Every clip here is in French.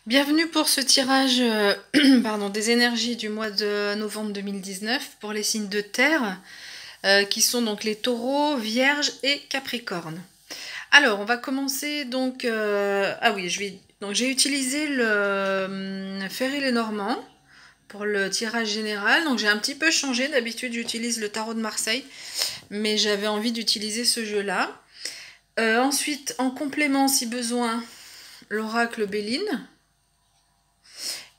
Bienvenue pour ce tirage pardon, des énergies du mois de novembre 2019 pour les signes de terre qui sont donc les taureaux, vierges et capricornes. Alors, on va commencer donc. Ah oui, donc j'ai utilisé le Ferry-Lenormand pour le tirage général. Donc j'ai un petit peu changé. D'habitude, j'utilise le tarot de Marseille, mais j'avais envie d'utiliser ce jeu-là. Ensuite, en complément, si besoin, l'oracle Béline.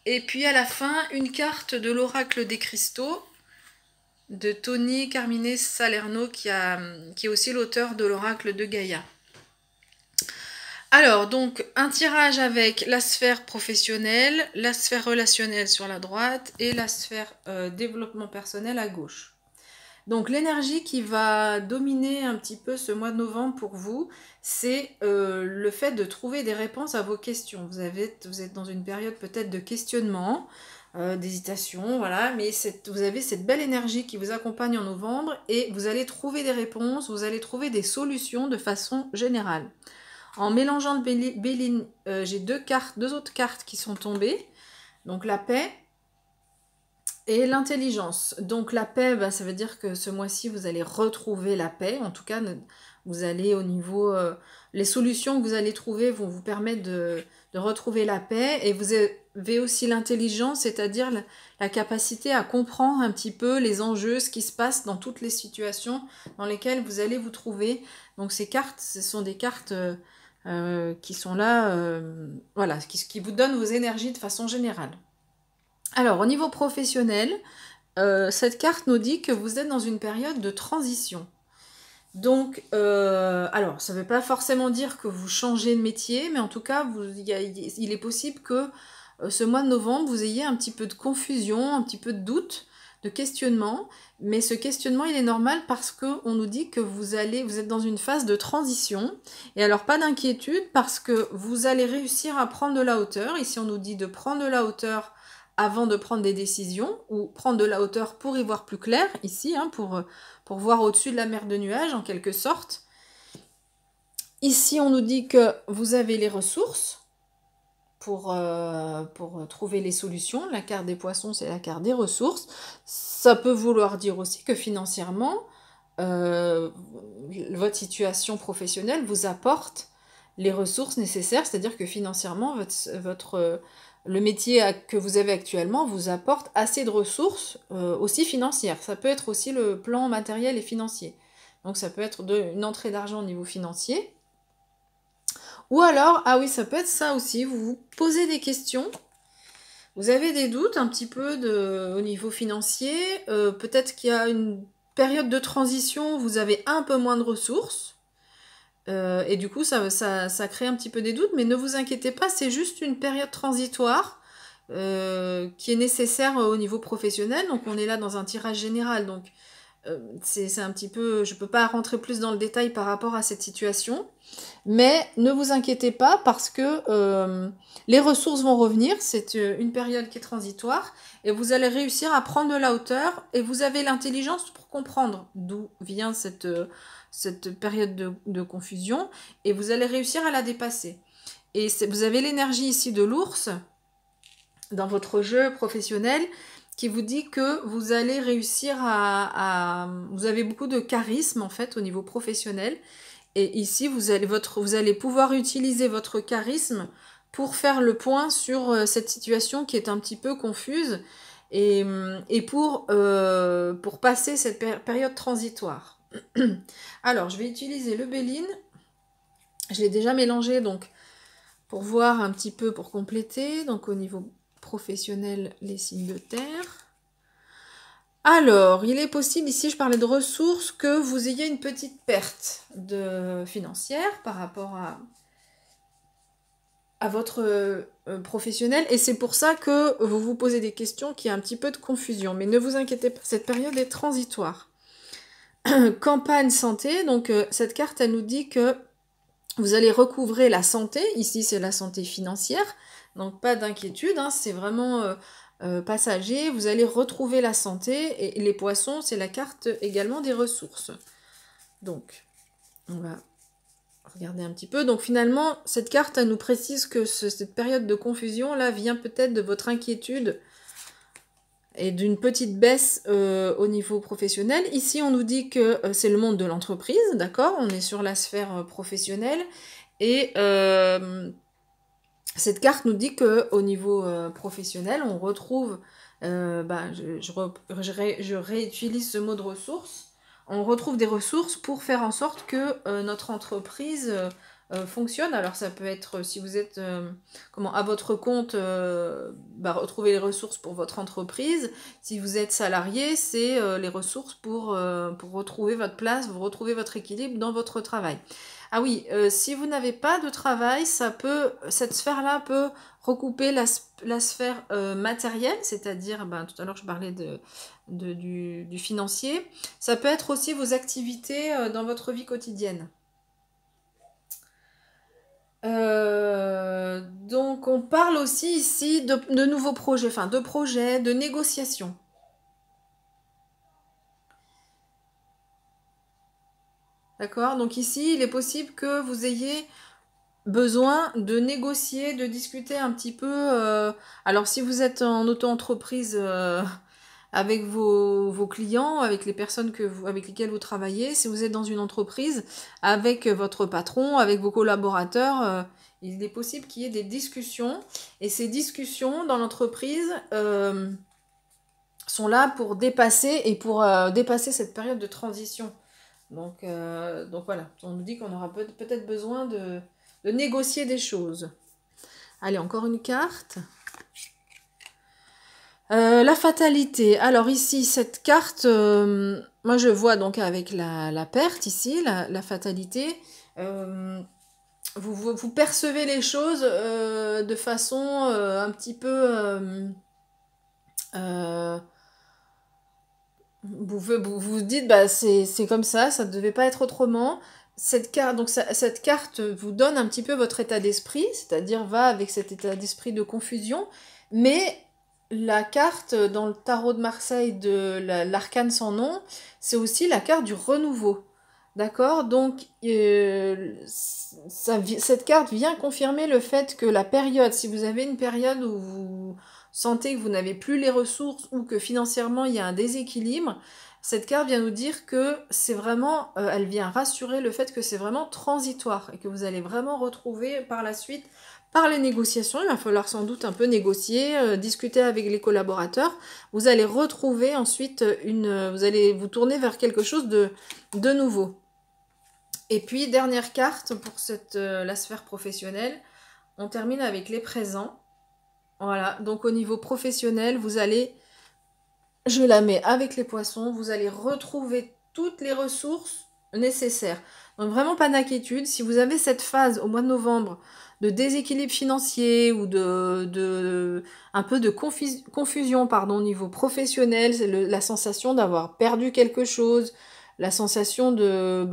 Et puis à la fin, une carte de l'oracle des cristaux de Tony Carmine Salerno qui est aussi l'auteur de l'oracle de Gaïa. Alors, donc, un tirage avec la sphère professionnelle, la sphère relationnelle sur la droite et la sphère développement personnel à gauche. Donc l'énergie qui va dominer un petit peu ce mois de novembre pour vous, c'est le fait de trouver des réponses à vos questions. Vous êtes dans une période peut-être de questionnement, d'hésitation, voilà, mais vous avez cette belle énergie qui vous accompagne en novembre et vous allez trouver des réponses, vous allez trouver des solutions de façon générale. En mélangeant le Béline, j'ai deux autres cartes qui sont tombées. Donc la paix et l'intelligence. Donc la paix, ça veut dire que ce mois-ci, vous allez retrouver la paix. En tout cas, vous allez au niveau... les solutions que vous allez trouver vont vous permettre de retrouver la paix. Et vous avez aussi l'intelligence, c'est-à-dire la capacité à comprendre un petit peu les enjeux, ce qui se passe dans toutes les situations dans lesquelles vous allez vous trouver. Donc ces cartes, ce sont des cartes... qui sont là, voilà, qui vous donnent vos énergies de façon générale. Alors, au niveau professionnel, cette carte nous dit que vous êtes dans une période de transition. Donc, alors, ça ne veut pas forcément dire que vous changez de métier, mais en tout cas, il est possible que ce mois de novembre, vous ayez un petit peu de confusion, un petit peu de doute, de questionnement. Mais ce questionnement, il est normal parce qu'on nous dit que vous êtes dans une phase de transition. Et alors, pas d'inquiétude parce que vous allez réussir à prendre de la hauteur. Ici, on nous dit de prendre de la hauteur avant de prendre des décisions ou prendre de la hauteur pour y voir plus clair, ici, hein, pour voir au-dessus de la mer de nuages en quelque sorte. Ici, on nous dit que vous avez les ressources pour trouver les solutions. La carte des poissons, c'est la carte des ressources. Ça peut vouloir dire aussi que financièrement, votre situation professionnelle vous apporte les ressources nécessaires, c'est-à-dire que financièrement, le métier que vous avez actuellement vous apporte assez de ressources, aussi financières. Ça peut être aussi le plan matériel et financier. Donc ça peut être une entrée d'argent au niveau financier. Ou alors, ah oui, ça peut être ça aussi, vous vous posez des questions, vous avez des doutes un petit peu au niveau financier, peut-être qu'il y a une période de transition, vous avez un peu moins de ressources, et du coup ça crée un petit peu des doutes, mais ne vous inquiétez pas, c'est juste une période transitoire qui est nécessaire au niveau professionnel. Donc on est là dans un tirage général, donc c'est un petit peu, je peux pas rentrer plus dans le détail par rapport à cette situation, mais ne vous inquiétez pas parce que les ressources vont revenir, c'est une période qui est transitoire et vous allez réussir à prendre de la hauteur et vous avez l'intelligence pour comprendre d'où vient cette période de confusion et vous allez réussir à la dépasser. Et vous avez l'énergie ici de l'ours dans votre jeu professionnel qui vous dit que vous allez réussir vous avez beaucoup de charisme en fait au niveau professionnel. Et ici, vous allez pouvoir utiliser votre charisme pour faire le point sur cette situation qui est un petit peu confuse et pour passer cette période transitoire. Alors, je vais utiliser le Béline. Je l'ai déjà mélangé donc pour voir un petit peu, pour compléter. Donc, au niveau professionnel, les signes de terre. Alors, il est possible, ici je parlais de ressources, que vous ayez une petite perte financière par rapport à votre professionnel. Et c'est pour ça que vous vous posez des questions, qu'il y a un petit peu de confusion. Mais ne vous inquiétez pas, cette période est transitoire. Campagne santé, donc cette carte, elle nous dit que vous allez recouvrer la santé. Ici, c'est la santé financière. Donc, pas d'inquiétude, hein, c'est vraiment... passager, vous allez retrouver la santé et les poissons, c'est la carte également des ressources. Donc, on va Regardez un petit peu. Donc finalement, cette carte, elle nous précise que cette période de confusion, là, vient peut-être de votre inquiétude et d'une petite baisse au niveau professionnel. Ici, on nous dit que c'est le monde de l'entreprise, d'accord? On est sur la sphère professionnelle. Et cette carte nous dit qu'au niveau professionnel, on retrouve, je réutilise ce mot de ressources, on retrouve des ressources pour faire en sorte que notre entreprise fonctionne. Alors ça peut être, si vous êtes à votre compte, retrouver les ressources pour votre entreprise. Si vous êtes salarié, c'est les ressources pour retrouver votre place, vous retrouver votre équilibre dans votre travail. Ah oui, si vous n'avez pas de travail, cette sphère-là peut recouper la sphère matérielle, c'est-à-dire, tout à l'heure je parlais du financier. Ça peut être aussi vos activités dans votre vie quotidienne. Donc on parle aussi ici de nouveaux projets, de projets, de négociations. D'accord? Donc ici, il est possible que vous ayez besoin de négocier, de discuter un petit peu. Alors si vous êtes en auto-entreprise avec vos clients, avec les personnes avec lesquelles vous travaillez, si vous êtes dans une entreprise, avec votre patron, avec vos collaborateurs, il est possible qu'il y ait des discussions. Et ces discussions dans l'entreprise sont là pour dépasser dépasser cette période de transition. Donc voilà, on nous dit qu'on aura peut-être besoin de négocier des choses. Allez, encore une carte. La fatalité. Alors ici, cette carte, moi je vois donc avec la perte ici, la fatalité. Vous percevez les choses de façon un petit peu... vous dites, c'est comme ça ne devait pas être autrement. Cette carte vous donne un petit peu votre état d'esprit, c'est-à-dire va avec cet état d'esprit de confusion, mais la carte dans le tarot de Marseille de l'arcane sans nom, c'est aussi la carte du renouveau. D'accord? Donc, cette carte vient confirmer le fait que la période, si vous avez une période où vous sentez que vous n'avez plus les ressources ou que financièrement il y a un déséquilibre, cette carte vient nous dire que c'est vraiment, elle vient rassurer le fait que c'est vraiment transitoire et que vous allez vraiment retrouver par la suite, par les négociations, il va falloir sans doute un peu négocier, discuter avec les collaborateurs, vous allez retrouver ensuite vous allez vous tourner vers quelque chose de nouveau. Et puis, dernière carte pour la sphère professionnelle, on termine avec les présents. Voilà, donc au niveau professionnel, vous allez, je la mets avec les poissons, vous allez retrouver toutes les ressources nécessaires. Donc vraiment pas d'inquiétude, si vous avez cette phase au mois de novembre de déséquilibre financier ou un peu de confusion au niveau professionnel, la sensation d'avoir perdu quelque chose, la sensation que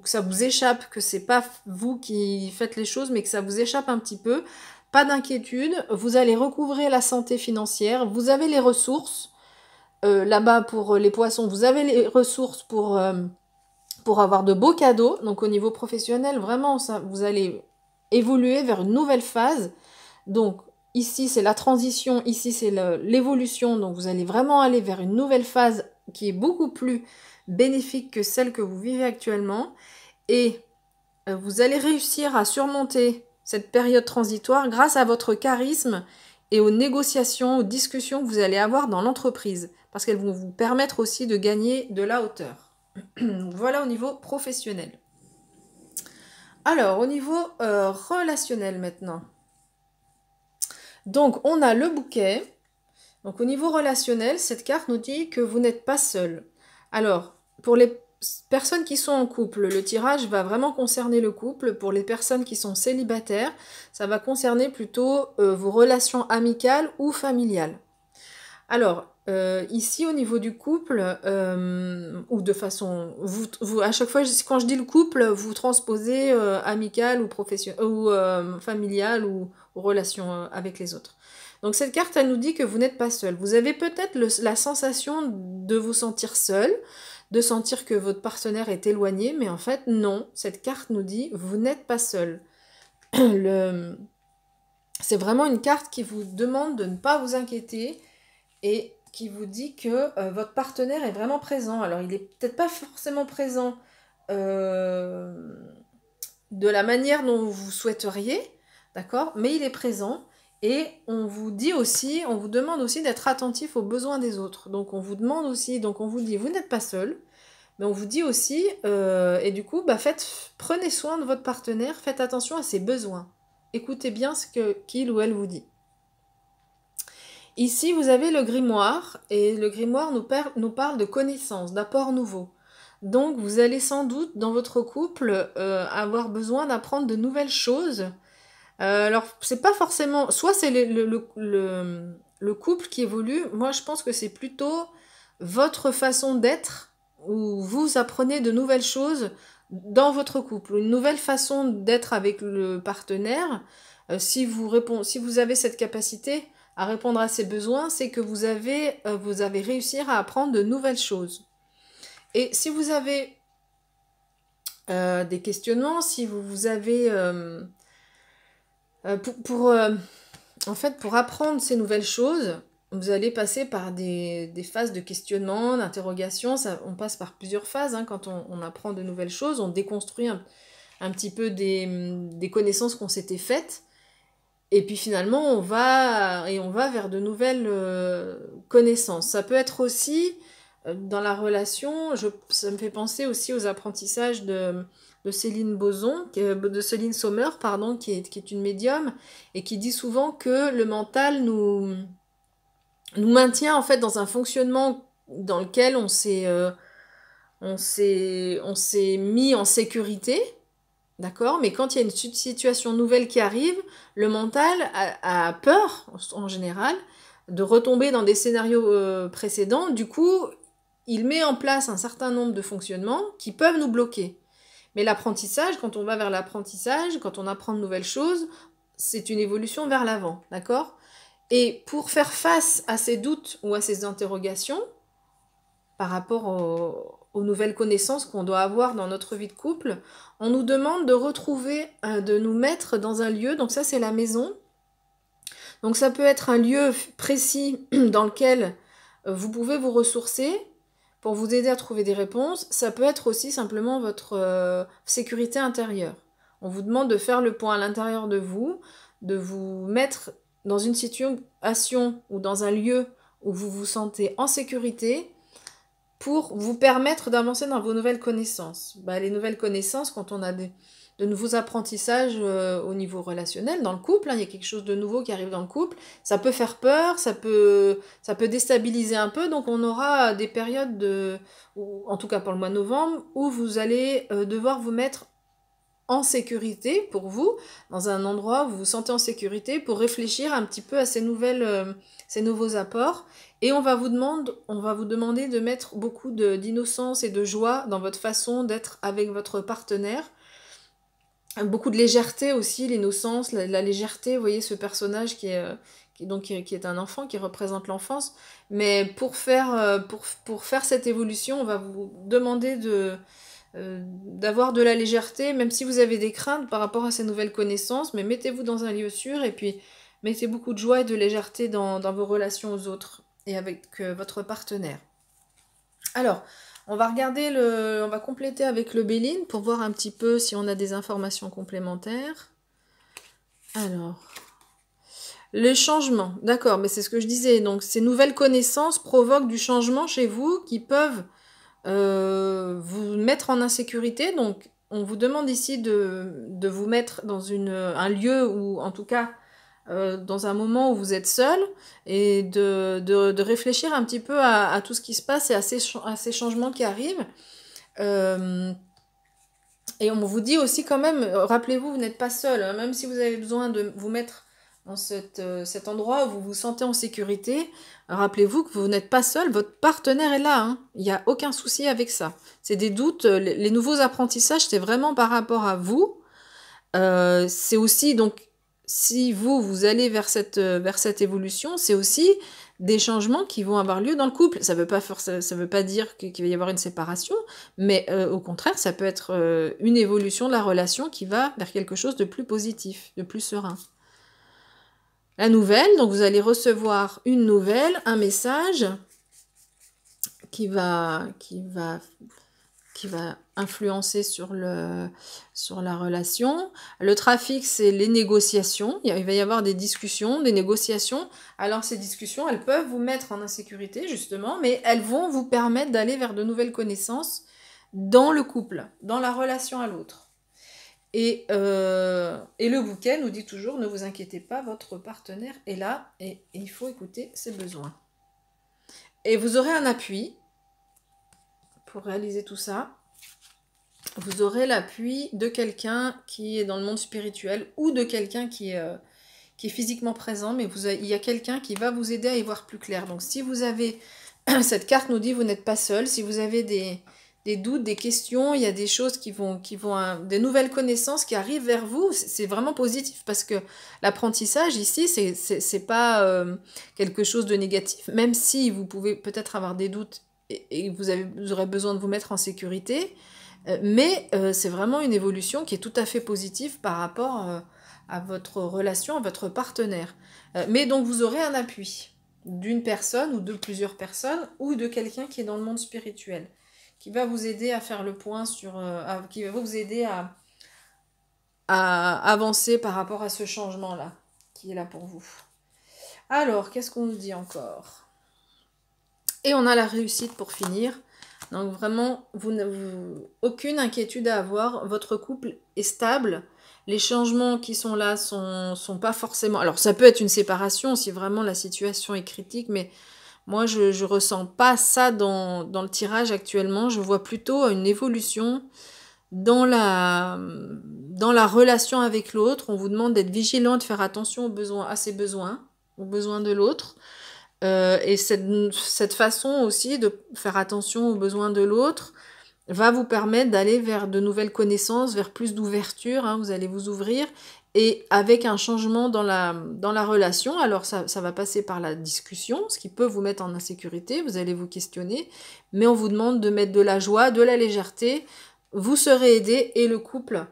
ça vous échappe, que c'est pas vous qui faites les choses, mais que ça vous échappe un petit peu. Pas d'inquiétude, vous allez recouvrer la santé financière, vous avez les ressources. Là-bas, pour les poissons, vous avez les ressources pour avoir de beaux cadeaux. Donc au niveau professionnel, vraiment, vous allez évoluer vers une nouvelle phase. Donc ici, c'est la transition, ici, c'est l'évolution. Donc vous allez vraiment aller vers une nouvelle phase qui est beaucoup plus bénéfique que celle que vous vivez actuellement. Et vous allez réussir à surmonter cette période transitoire grâce à votre charisme et aux négociations, aux discussions que vous allez avoir dans l'entreprise, parce qu'elles vont vous permettre aussi de gagner de la hauteur. Voilà au niveau professionnel. Alors, au niveau relationnel maintenant. Donc, on a le bouquet. Donc, au niveau relationnel, cette carte nous dit que vous n'êtes pas seul. Alors, pour les personnes qui sont en couple, le tirage va vraiment concerner le couple. Pour les personnes qui sont célibataires, ça va concerner plutôt vos relations amicales ou familiales. Alors, ici, au niveau du couple, ou de façon... à chaque fois, quand je dis le couple, vous transposez amical ou professionnel, ou familial ou relation avec les autres. Donc cette carte, elle nous dit que vous n'êtes pas seul. Vous avez peut-être la sensation de vous sentir seul, de sentir que votre partenaire est éloigné, mais en fait, non. Cette carte nous dit, vous n'êtes pas seul. C'est vraiment une carte qui vous demande de ne pas vous inquiéter et qui vous dit que votre partenaire est vraiment présent. Alors, il n'est peut-être pas forcément présent de la manière dont vous souhaiteriez, d'accord? Mais il est présent et on vous dit aussi, on vous demande aussi d'être attentif aux besoins des autres. Donc, on vous demande aussi, donc on vous dit, vous n'êtes pas seul, mais on vous dit aussi, et du coup, bah, prenez soin de votre partenaire, faites attention à ses besoins. Écoutez bien ce qu'il ou elle vous dit. Ici, vous avez le grimoire, et le grimoire nous parle de connaissances, d'apports nouveaux. Donc, vous allez sans doute, dans votre couple, avoir besoin d'apprendre de nouvelles choses. Alors, c'est pas forcément... Soit c'est le couple qui évolue. Moi, je pense que c'est plutôt votre façon d'être, où vous apprenez de nouvelles choses dans votre couple. Une nouvelle façon d'être avec le partenaire. Si vous avez cette capacité à répondre à ses besoins, c'est que vous avez réussi à apprendre de nouvelles choses. Et si vous avez des questionnements, si vous avez... en fait, pour apprendre ces nouvelles choses, vous allez passer par des phases de questionnement, d'interrogation. On passe par plusieurs phases hein, quand on apprend de nouvelles choses. On déconstruit un petit peu des connaissances qu'on s'était faites. Et puis finalement, on va vers de nouvelles connaissances. Ça peut être aussi dans la relation, ça me fait penser aussi aux apprentissages de Céline de Céline Sommer, pardon, qui est une médium, et qui dit souvent que le mental nous maintient en fait dans un fonctionnement dans lequel on s'est mis en sécurité. D'accord? Mais quand il y a une situation nouvelle qui arrive, le mental a peur, en général, de retomber dans des scénarios précédents. Du coup, il met en place un certain nombre de fonctionnements qui peuvent nous bloquer. Mais l'apprentissage, quand on va vers l'apprentissage, quand on apprend de nouvelles choses, c'est une évolution vers l'avant. D'accord? Et pour faire face à ces doutes ou à ces interrogations, par rapport aux nouvelles connaissances qu'on doit avoir dans notre vie de couple, on nous demande de retrouver, de nous mettre dans un lieu, donc ça c'est la maison. Donc ça peut être un lieu précis dans lequel vous pouvez vous ressourcer pour vous aider à trouver des réponses. Ça peut être aussi simplement votre sécurité intérieure. On vous demande de faire le point à l'intérieur de vous mettre dans une situation ou dans un lieu où vous vous sentez en sécurité, pour vous permettre d'avancer dans vos nouvelles connaissances. Les nouvelles connaissances, quand on a de nouveaux apprentissages au niveau relationnel, dans le couple, hein, il y a quelque chose de nouveau qui arrive dans le couple, ça peut faire peur, ça peut déstabiliser un peu, donc on aura des périodes, en tout cas pour le mois de novembre, où vous allez devoir vous mettre en sécurité pour vous, dans un endroit où vous vous sentez en sécurité, pour réfléchir un petit peu à ces nouveaux apports. Et on va vous demander de mettre beaucoup d'innocence et de joie dans votre façon d'être avec votre partenaire. Beaucoup de légèreté aussi, l'innocence, la légèreté. Vous voyez ce personnage qui est un enfant, qui représente l'enfance. Mais pour faire cette évolution, on va vous demander d'avoir de la légèreté, même si vous avez des craintes par rapport à ces nouvelles connaissances, mais mettez-vous dans un lieu sûr et puis mettez beaucoup de joie et de légèreté dans vos relations aux autres et avec votre partenaire. Alors, on va compléter avec le Béline pour voir un petit peu si on a des informations complémentaires. Alors, le changement, d'accord, mais c'est ce que je disais, donc ces nouvelles connaissances provoquent du changement chez vous qui peuvent vous mettre en insécurité. Donc on vous demande ici de vous mettre dans un lieu où, en tout cas dans un moment où vous êtes seul, et de réfléchir un petit peu à tout ce qui se passe et à ces changements qui arrivent. Et on vous dit aussi quand même, rappelez-vous, vous n'êtes pas seul, hein, même si vous avez besoin de vous mettre dans cet endroit où vous vous sentez en sécurité, rappelez-vous que vous n'êtes pas seul, votre partenaire est là, hein. Il n'y a aucun souci avec ça. C'est des doutes, les nouveaux apprentissages, c'est vraiment par rapport à vous. C'est aussi, donc, si vous allez vers cette évolution, c'est aussi des changements qui vont avoir lieu dans le couple. Ça veut pas dire qu'il va y avoir une séparation, mais au contraire, ça peut être une évolution de la relation qui va vers quelque chose de plus positif, de plus serein. La nouvelle, donc vous allez recevoir une nouvelle, un message qui va influencer sur la relation. Le trafic, c'est les négociations. Il va y avoir des discussions, des négociations. Alors ces discussions, elles peuvent vous mettre en insécurité, justement, mais elles vont vous permettre d'aller vers de nouvelles connaissances dans le couple, dans la relation à l'autre. Et le bouquet nous dit toujours, ne vous inquiétez pas, votre partenaire est là et il faut écouter ses besoins. Et vous aurez un appui pour réaliser tout ça. Vous aurez l'appui de quelqu'un qui est dans le monde spirituel ou de quelqu'un qui est physiquement présent, mais il y a quelqu'un qui va vous aider à y voir plus clair. Donc si vous avez, cette carte nous dit vous n'êtes pas seul, si vous avez des doutes, des questions, il y a des choses des nouvelles connaissances qui arrivent vers vous, c'est vraiment positif parce que l'apprentissage ici, c'est pas quelque chose de négatif, même si vous pouvez peut-être avoir des doutes et vous aurez besoin de vous mettre en sécurité, mais c'est vraiment une évolution qui est tout à fait positive par rapport à votre relation, à votre partenaire. Mais donc vous aurez un appui d'une personne ou de plusieurs personnes ou de quelqu'un qui est dans le monde spirituel, qui va vous aider à faire le point qui va vous aider à avancer par rapport à ce changement-là, qui est là pour vous. Alors, qu'est-ce qu'on nous dit encore? Et on a la réussite pour finir. Donc vraiment, aucune inquiétude à avoir, votre couple est stable, les changements qui sont là sont pas forcément... Alors ça peut être une séparation si vraiment la situation est critique, mais moi je ressens pas ça dans le tirage actuellement, je vois plutôt une évolution dans la relation avec l'autre. On vous demande d'être vigilant, de faire attention à ses besoins, aux besoins de l'autre. Et cette façon aussi de faire attention aux besoins de l'autre va vous permettre d'aller vers de nouvelles connaissances, vers plus d'ouverture, hein, vous allez vous ouvrir, et avec un changement dans la relation. Alors ça va passer par la discussion, ce qui peut vous mettre en insécurité, vous allez vous questionner, mais on vous demande de mettre de la joie, de la légèreté, vous serez aidé et le couple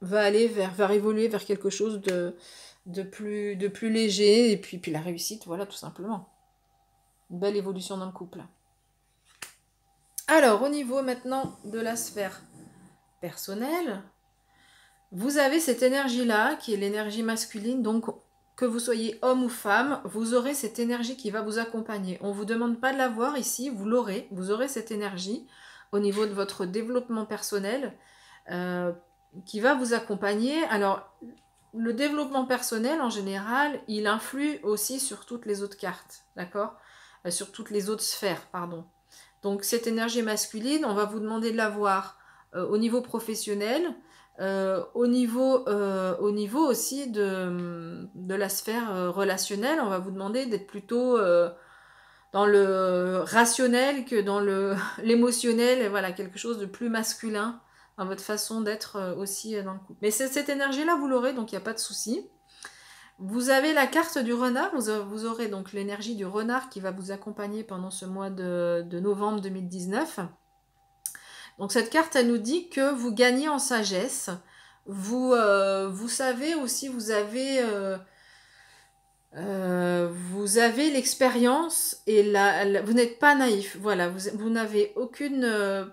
va évoluer vers quelque chose de plus léger, et puis la réussite, voilà, tout simplement. Une belle évolution dans le couple. Alors, au niveau maintenant de la sphère personnelle, vous avez cette énergie-là, qui est l'énergie masculine, donc que vous soyez homme ou femme, vous aurez cette énergie qui va vous accompagner. On ne vous demande pas de la voir ici, vous l'aurez, vous aurez cette énergie au niveau de votre développement personnel qui va vous accompagner. Alors, le développement personnel, en général, il influe aussi sur toutes les autres cartes, d'accord ? Sur toutes les autres sphères, pardon. Donc cette énergie masculine, on va vous demander de la voir au niveau professionnel, au niveau aussi de la sphère relationnelle. On va vous demander d'être plutôt dans le rationnel que dans l'émotionnel, et voilà, quelque chose de plus masculin dans votre façon d'être aussi dans le couple. Mais cette énergie-là, vous l'aurez, donc il n'y a pas de souci. Vous avez la carte du renard, vous aurez donc l'énergie du renard qui va vous accompagner pendant ce mois de novembre 2019. Donc cette carte, elle nous dit que vous gagnez en sagesse. Vous savez aussi, vous avez l'expérience et vous n'êtes pas naïf. Voilà, vous n'avez aucune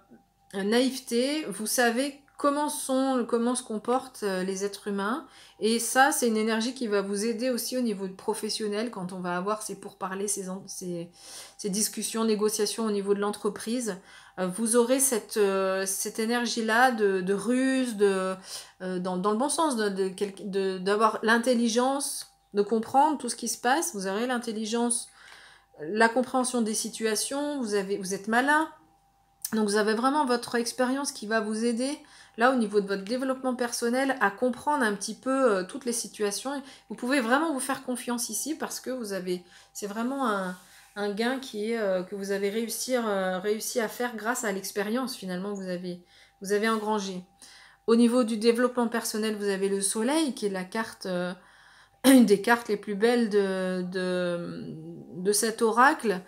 naïveté. Vous savez comment se comportent les êtres humains. Et ça, c'est une énergie qui va vous aider aussi au niveau professionnel quand on va avoir ces pourparlers, ces discussions, négociations au niveau de l'entreprise. Vous aurez cette énergie-là de ruse, dans le bon sens, d'avoir l'intelligence de comprendre tout ce qui se passe. Vous aurez l'intelligence, la compréhension des situations, vous êtes malin. Donc vous avez vraiment votre expérience qui va vous aider là au niveau de votre développement personnel à comprendre un petit peu toutes les situations. Vous pouvez vraiment vous faire confiance ici parce que c'est vraiment un gain que vous avez réussi à faire grâce à l'expérience finalement que vous avez engrangée. Au niveau du développement personnel, vous avez le soleil qui est la carte une des cartes les plus belles de cet oracle.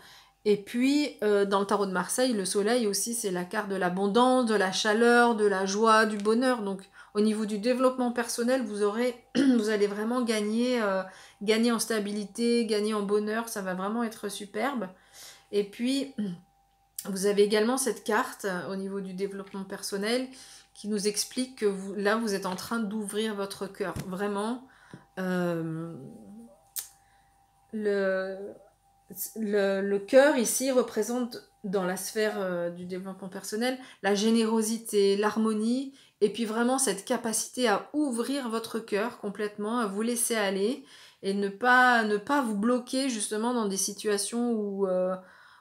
Et puis, dans le tarot de Marseille, le soleil aussi, c'est la carte de l'abondance, de la chaleur, de la joie, du bonheur. Donc, au niveau du développement personnel, vous allez vraiment gagner en stabilité, gagner en bonheur. Ça va vraiment être superbe. Et puis, vous avez également cette carte au niveau du développement personnel qui nous explique que là, vous êtes en train d'ouvrir votre cœur. Vraiment, euh, le cœur ici représente dans la sphère du développement personnel la générosité, l'harmonie, et puis vraiment cette capacité à ouvrir votre cœur complètement, à vous laisser aller, et ne pas vous bloquer justement dans des situations où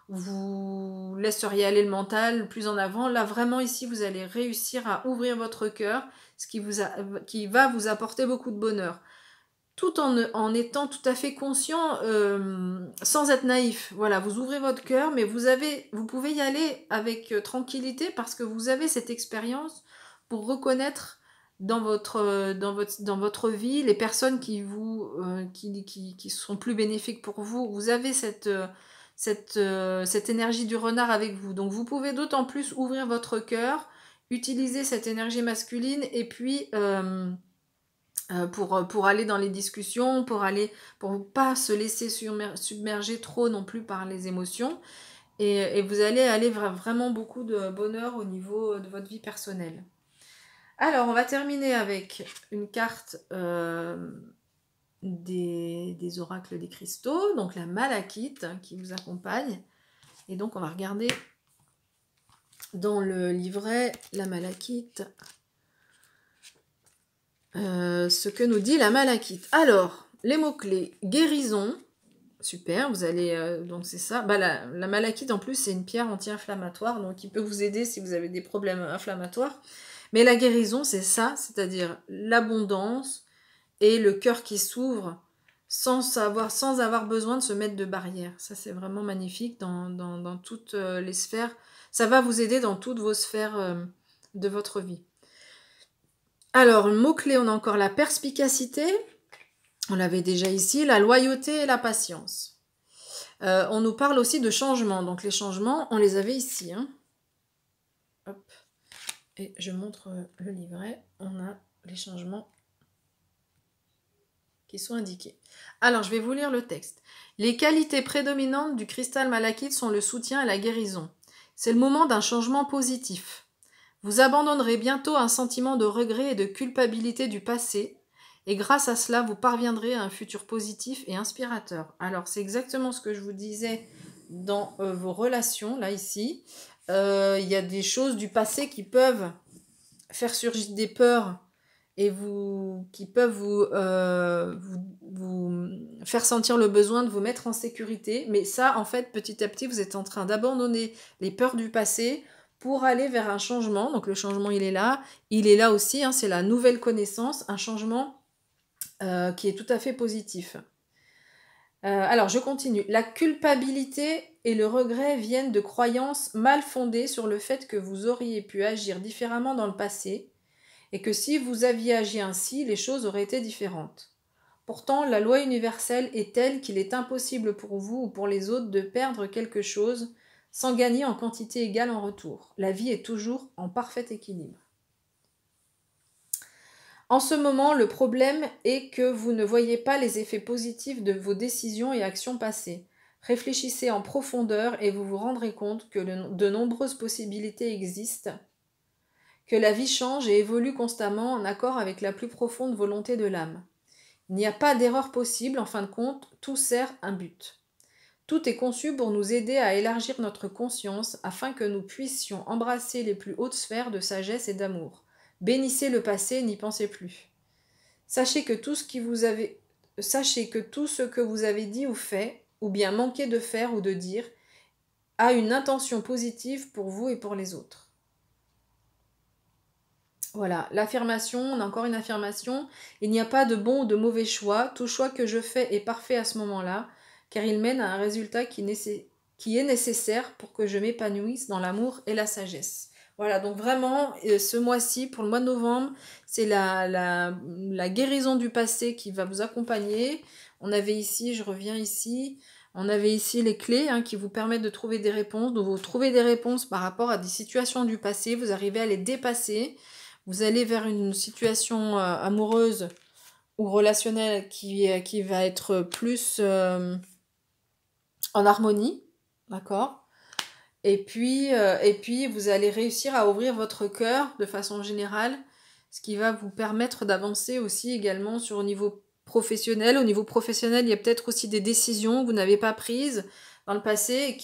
vous laisseriez aller le mental plus en avant. Là vraiment ici vous allez réussir à ouvrir votre cœur, ce qui va vous apporter beaucoup de bonheur tout en étant tout à fait conscient, sans être naïf. Voilà, vous ouvrez votre cœur, mais vous pouvez y aller avec tranquillité parce que vous avez cette expérience pour reconnaître dans votre vie les personnes qui sont plus bénéfiques pour vous. Vous avez cette énergie du renard avec vous. Donc vous pouvez d'autant plus ouvrir votre cœur, utiliser cette énergie masculine et puis pour aller dans les discussions, pour pas se laisser submerger trop non plus par les émotions. Et vous allez aller vraiment beaucoup de bonheur au niveau de votre vie personnelle. Alors, on va terminer avec une carte des oracles des cristaux, donc la malachite qui vous accompagne. Et donc, on va regarder dans le livret la malachite. Ce que nous dit la malachite. Alors, les mots-clés, guérison, super, vous allez, donc c'est ça. Bah, la malachite en plus c'est une pierre anti-inflammatoire, donc il peut vous aider si vous avez des problèmes inflammatoires. Mais la guérison c'est ça, c'est-à-dire l'abondance et le cœur qui s'ouvre sans avoir besoin de se mettre de barrières. Ça c'est vraiment magnifique dans toutes les sphères. Ça va vous aider dans toutes vos sphères de votre vie. Alors, le mot-clé, on a encore la perspicacité, on l'avait déjà ici, la loyauté et la patience. On nous parle aussi de changements, donc les changements, on les avait ici. Hein. Hop. Et je montre le livret, on a les changements qui sont indiqués. Alors, je vais vous lire le texte. Les qualités prédominantes du cristal malachite sont le soutien et la guérison. C'est le moment d'un changement positif. Vous abandonnerez bientôt un sentiment de regret et de culpabilité du passé, et grâce à cela, vous parviendrez à un futur positif et inspirateur. Alors, c'est exactement ce que je vous disais dans vos relations, là, ici. Il y a des choses du passé qui peuvent faire surgir des peurs et qui peuvent vous faire sentir le besoin de vous mettre en sécurité. Mais ça, en fait, petit à petit, vous êtes en train d'abandonner les peurs du passé pour aller vers un changement. Donc le changement, il est là. Il est là aussi, hein, c'est la nouvelle connaissance, un changement qui est tout à fait positif. Alors, je continue. La culpabilité et le regret viennent de croyances mal fondées sur le fait que vous auriez pu agir différemment dans le passé et que si vous aviez agi ainsi, les choses auraient été différentes. Pourtant, la loi universelle est telle qu'il est impossible pour vous ou pour les autres de perdre quelque chose sans gagner en quantité égale en retour. La vie est toujours en parfait équilibre. En ce moment, le problème est que vous ne voyez pas les effets positifs de vos décisions et actions passées. Réfléchissez en profondeur et vous vous rendrez compte que de nombreuses possibilités existent, que la vie change et évolue constamment en accord avec la plus profonde volonté de l'âme. Il n'y a pas d'erreur possible, en fin de compte, tout sert un but. Tout est conçu pour nous aider à élargir notre conscience afin que nous puissions embrasser les plus hautes sphères de sagesse et d'amour. Bénissez le passé, n'y pensez plus. Sachez que tout ce que vous avez dit ou fait, ou bien manqué de faire ou de dire, a une intention positive pour vous et pour les autres. Voilà, l'affirmation, on a encore une affirmation. Il n'y a pas de bon ou de mauvais choix. Tout choix que je fais est parfait à ce moment-là, car il mène à un résultat qui est nécessaire pour que je m'épanouisse dans l'amour et la sagesse. Voilà, donc vraiment, ce mois-ci, pour le mois de novembre, c'est la guérison du passé qui va vous accompagner. On avait ici, je reviens ici, on avait ici les clés hein, qui vous permettent de trouver des réponses. Donc vous trouvez des réponses par rapport à des situations du passé, vous arrivez à les dépasser, vous allez vers une situation amoureuse ou relationnelle qui va être plus en harmonie, d'accord? Et puis, vous allez réussir à ouvrir votre cœur de façon générale, ce qui va vous permettre d'avancer aussi également sur au niveau professionnel. Au niveau professionnel, il y a peut-être aussi des décisions que vous n'avez pas prises dans le passé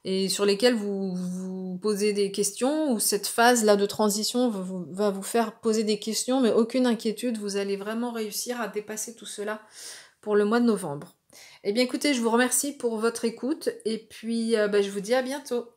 et sur lesquelles vous vous posez des questions, ou cette phase-là de transition va vous faire poser des questions, mais aucune inquiétude, vous allez vraiment réussir à dépasser tout cela pour le mois de novembre. Eh bien écoutez, je vous remercie pour votre écoute et puis je vous dis à bientôt.